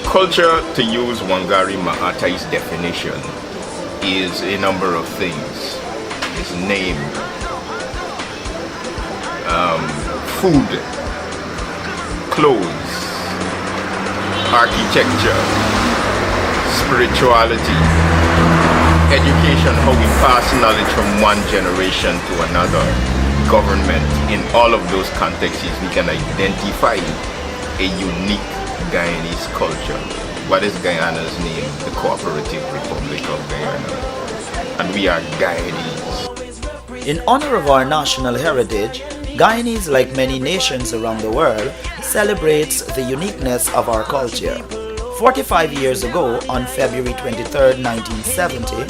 Culture, to use Wangari Maathai's definition, is a number of things. It's name, food, clothes, architecture, spirituality, education, how we pass knowledge from one generation to another, government. In all of those contexts, we can identify a unique Guyanese culture. What is Guyana's name? The Cooperative Republic of Guyana. And we are Guyanese. In honor of our national heritage, Guyanese, like many nations around the world, celebrates the uniqueness of our culture. 45 years ago, on February 23, 1970,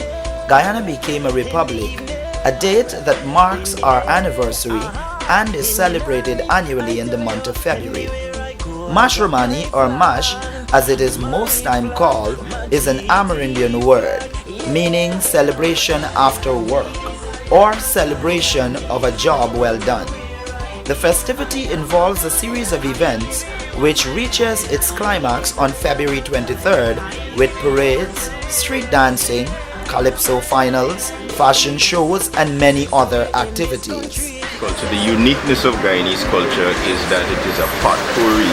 Guyana became a republic, a date that marks our anniversary and is celebrated annually in the month of February. Mashramani, or mash, as it is most time called, is an Amerindian word, meaning celebration after work, or celebration of a job well done. The festivity involves a series of events which reaches its climax on February 23rd with parades, street dancing, calypso finals, fashion shows, and many other activities. Culture. The uniqueness of Guyanese culture is that it is a potpourri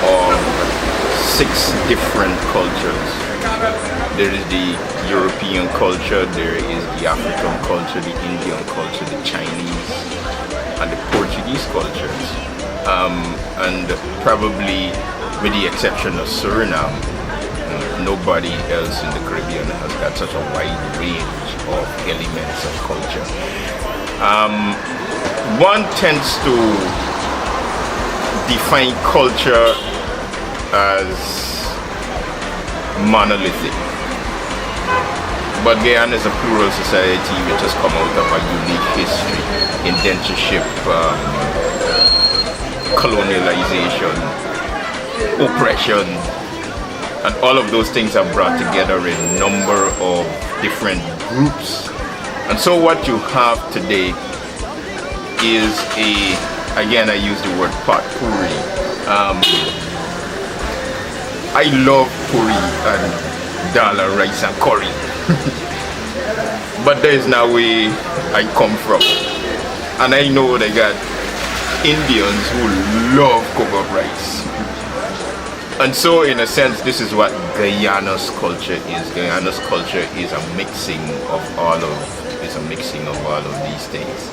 of 6 different cultures. There is the European culture, there is the African culture, the Indian culture, the Chinese, and the Portuguese cultures. And probably with the exception of Suriname, nobody else in the Caribbean has got such a wide range of elements of culture. One tends to define culture as monolithic, but Guyana is a plural society which has come out of a unique history: indentureship, colonialization, oppression, and all of those things have brought together a number of different groups. And so what you have today is again I use the word potpourri. I love puri and dal and rice and curry. But there is now where I come from. And I know they got Indians who love coconut rice. And so in a sense, this is what Guyana's culture is. Guyana's culture is a mixing of all of these things.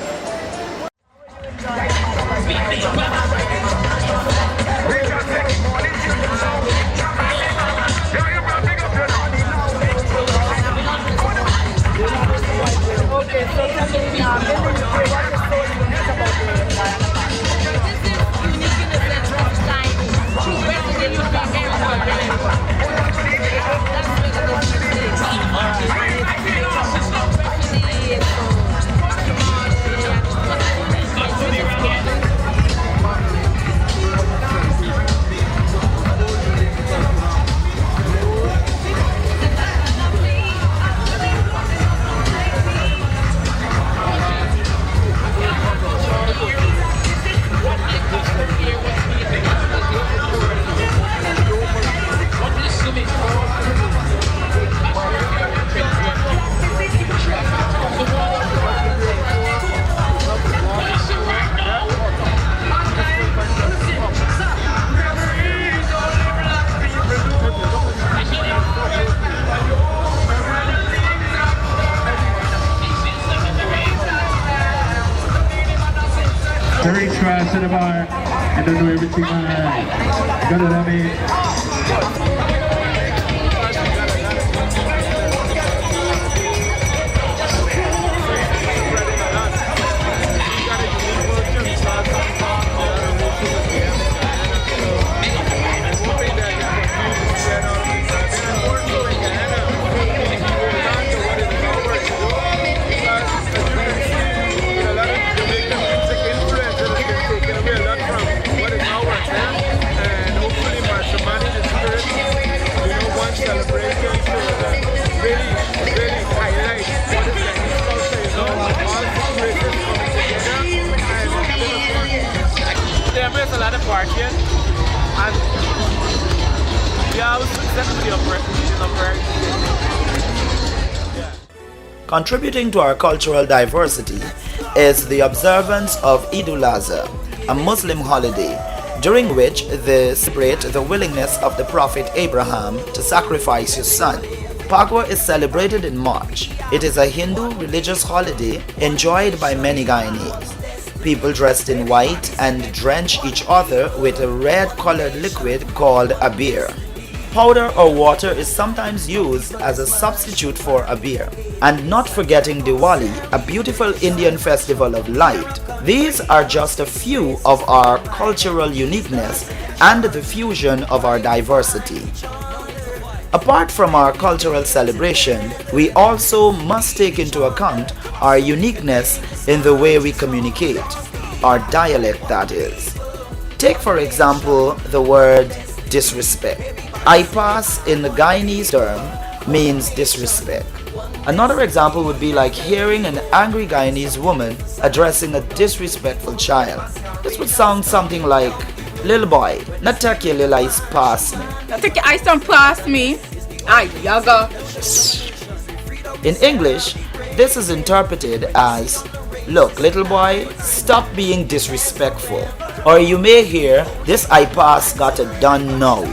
Very trash at the bar. I don't know everything, man. You gotta let me. And hopefully, Mastermind, the spirit Contributing to our cultural diversity is the observance of Eid al-Adha, a Muslim holiday during which they celebrate the willingness of the Prophet Abraham to sacrifice his son. Pagwa is celebrated in March. It is a Hindu religious holiday enjoyed by many Guyanese. People dressed in white and drench each other with a red-colored liquid called a beer. Powder or water is sometimes used as a substitute for a beer. And not forgetting Diwali, a beautiful Indian festival of light. These are just a few of our cultural uniqueness and the fusion of our diversity. Apart from our cultural celebration, we also must take into account our uniqueness in the way we communicate, our dialect that is. Take for example the word disrespect. I pass in the Guyanese term means disrespect. Another example would be like hearing an angry Guyanese woman addressing a disrespectful child. This would sound something like, "Little boy, not take your little ice past me." Not take your ice don't pass me. Ay, yaga. In English, this is interpreted as, "Look, little boy, stop being disrespectful." Or you may hear, "This I pass gotta done now,"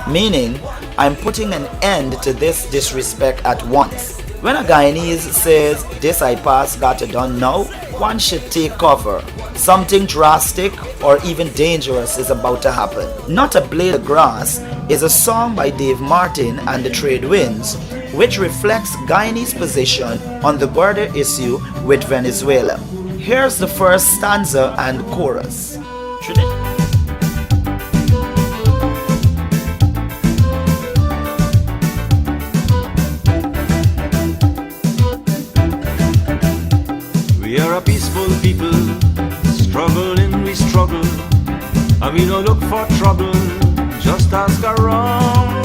meaning, "I'm putting an end to this disrespect at once." When a Guyanese says, "This I pass gotta done now," one should take cover. Something drastic or even dangerous is about to happen. Not a Blade of Grass is a song by Dave Martin and the Trade Winds, which reflects Guyanese position on the border issue with Venezuela. Here's the first stanza and chorus. We are a peaceful people, struggling we struggle, and we don't look for trouble, just ask around.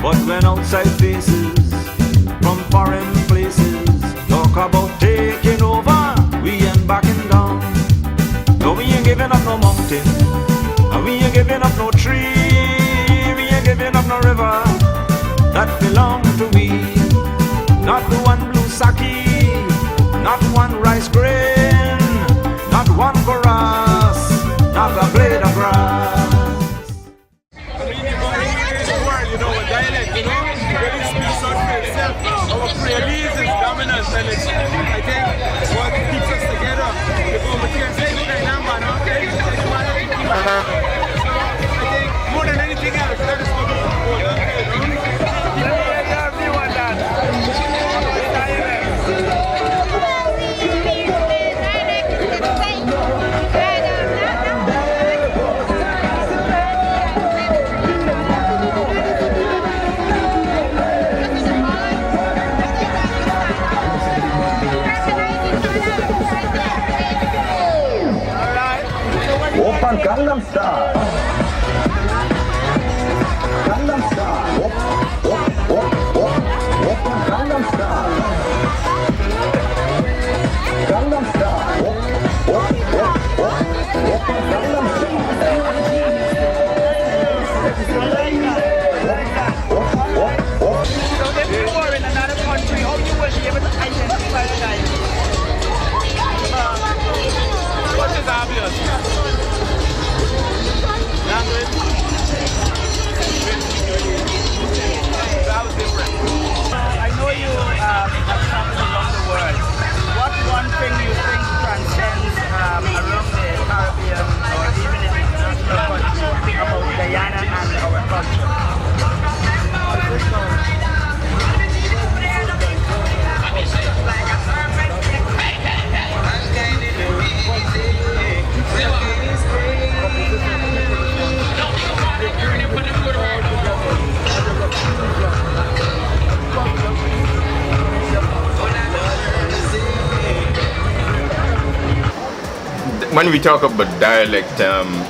But when outside faces, from foreign places, talk about taking over, we ain't backing down. No, we ain't giving up no mountain, and we ain't giving up no tree, we ain't giving up no river, that belong to we, not the one blue sake, not one rice grain, not one grass, not a blade of grass. Our praise is dominant, and it's, I think, what keeps us together. The government can say, "Look at that man, okay?" So I think more than anything else, that is what we support. Open Gangnam Style. Gangnam Style. Open Gangnam Style. Gangnam Style. Open Gangnam So if you were in another country, how you will be able to identify the guy? What is obvious? Language. That was different. I know you have traveled around the world. What one thing you think transcends around the Caribbean or even in international countries about Guyana and our culture? When we talk about dialect,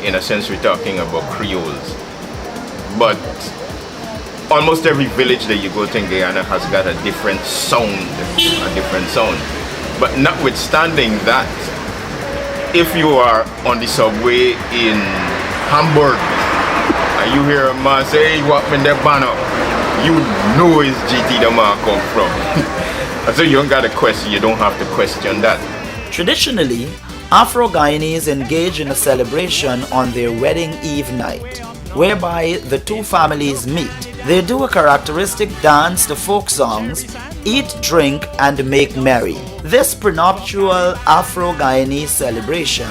in a sense, we're talking about Creoles. But almost every village that you go to in Guyana has got a different sound, But notwithstanding that, if you are on the subway in Hamburg and you hear a man say, hey, what when they ban up, you know it's GT the man come from. And so you don't got a question, you don't have to question that. Traditionally, Afro-Guyanese engage in a celebration on their wedding eve night, whereby the two families meet. They do a characteristic dance to folk songs, eat, drink, and make merry. This prenuptial Afro-Guyanese celebration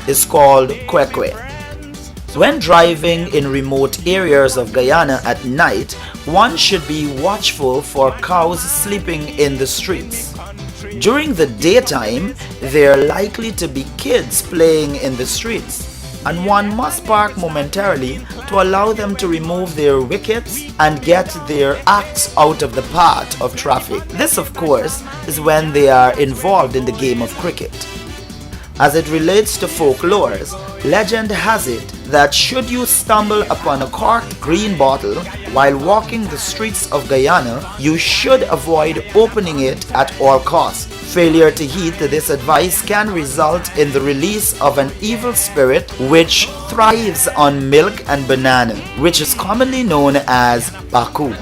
is called Kwekwe. When driving in remote areas of Guyana at night, one should be watchful for cows sleeping in the streets. During the daytime, there are likely to be kids playing in the streets, and one must park momentarily to allow them to remove their wickets and get their acts out of the path of traffic. This, of course, is when they are involved in the game of cricket. As it relates to folklores, legend has it that should you stumble upon a corked green bottle while walking the streets of Guyana, you should avoid opening it at all costs. Failure to heed this advice can result in the release of an evil spirit which thrives on milk and banana, which is commonly known as Baku.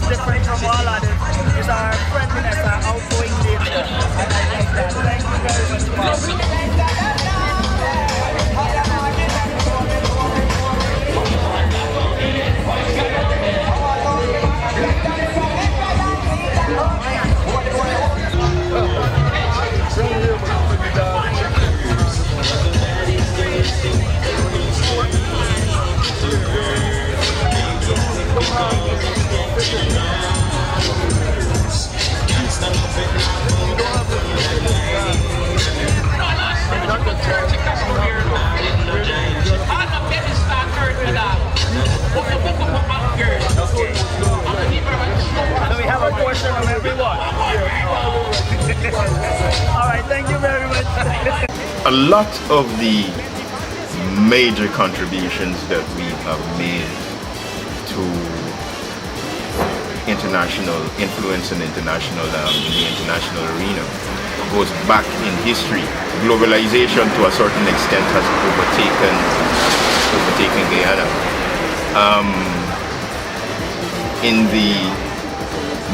Different from all others is our friendliness, our outgoing nature. And I like that. Thank you very much, So we have a portion of everyone. Alright, thank you very much. A lot of the major contributions that we have made to international influence and international in the international arena goes back in history. Globalization to a certain extent has overtaken Guyana. In the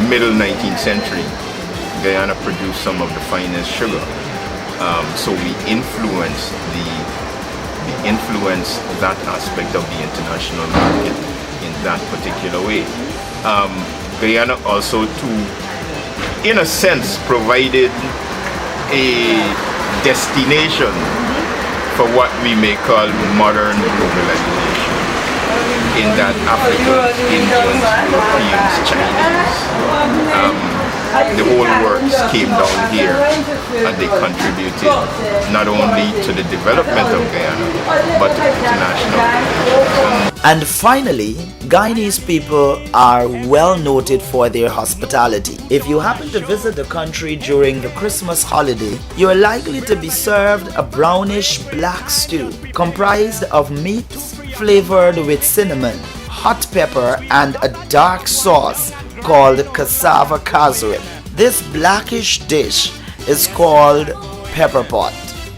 middle 19th century, Guyana produced some of the finest sugar. So we influenced that aspect of the international market in that particular way. Guyana also, in a sense, provided a destination for what we may call modern globalization, in that Africans, Indians, Europeans, Chinese, the whole works came down here and they contributed not only to the development of Guyana but to international. And finally, Guyanese people are well noted for their hospitality. If you happen to visit the country during the Christmas holiday, you are likely to be served a brownish black stew comprised of meats flavored with cinnamon, hot pepper, and a dark sauce called cassava cassoulet. This blackish dish is called pepper pot,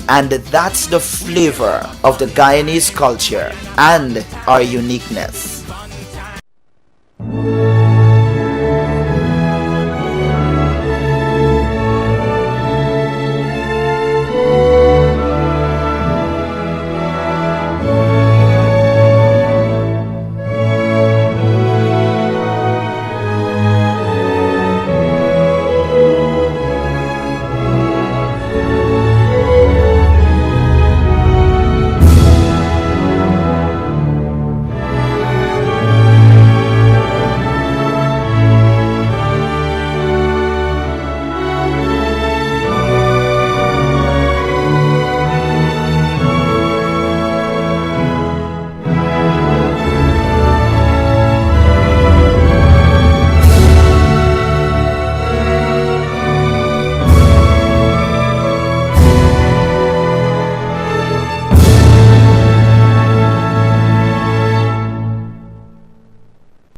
and that's the flavor of the Guyanese culture and our uniqueness.